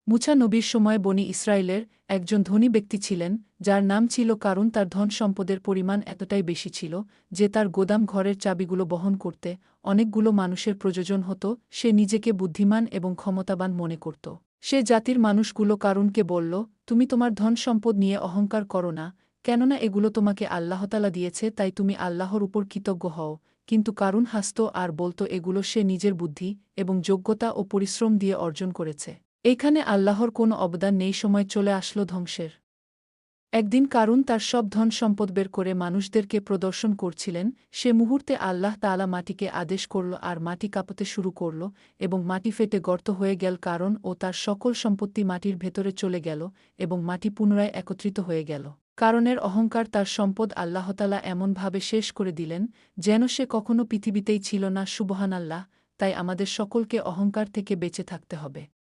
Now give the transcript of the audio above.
মুছা নবীর সময় বনি ইসরায়েলের একজন ধনী ব্যক্তি ছিলেন, যার নাম ছিল কারুন। তার ধন সম্পদের পরিমাণ এতটাই বেশি ছিল যে তার গোদাম ঘরের চাবিগুলো বহন করতে অনেকগুলো মানুষের প্রয়োজন হতো। সে নিজেকে বুদ্ধিমান এবং ক্ষমতাবান মনে করত। সে জাতির মানুষগুলো কারুনকে বলল, তুমি তোমার ধন সম্পদ নিয়ে অহংকার করো না, কেননা এগুলো তোমাকে আল্লাহতালা দিয়েছে, তাই তুমি আল্লাহর উপর কৃতজ্ঞ হও। কিন্তু কারুন হাসত আর বলত এগুলো সে নিজের বুদ্ধি এবং যোগ্যতা ও পরিশ্রম দিয়ে অর্জন করেছে। এইখানে আল্লাহর কোনো অবদান নেই। সময় চলে আসলো ধ্বংসের। একদিন কারুন তার সব ধন সম্পদ বের করে মানুষদেরকে প্রদর্শন করছিলেন। সে মুহূর্তে আল্লাহ তাআলা মাটিকে আদেশ করল আর মাটি কাঁপতে শুরু করল এবং মাটি ফেটে গর্ত হয়ে গেল। কারণ ও তার সকল সম্পত্তি মাটির ভেতরে চলে গেল এবং মাটি পুনরায় একত্রিত হয়ে গেল। কারণের অহংকার তার সম্পদ আল্লাহতালা এমনভাবে শেষ করে দিলেন যেন সে কখনো পৃথিবীতেই ছিল না। সুবহানাল্লাহ। তাই আমাদের সকলকে অহংকার থেকে বেঁচে থাকতে হবে।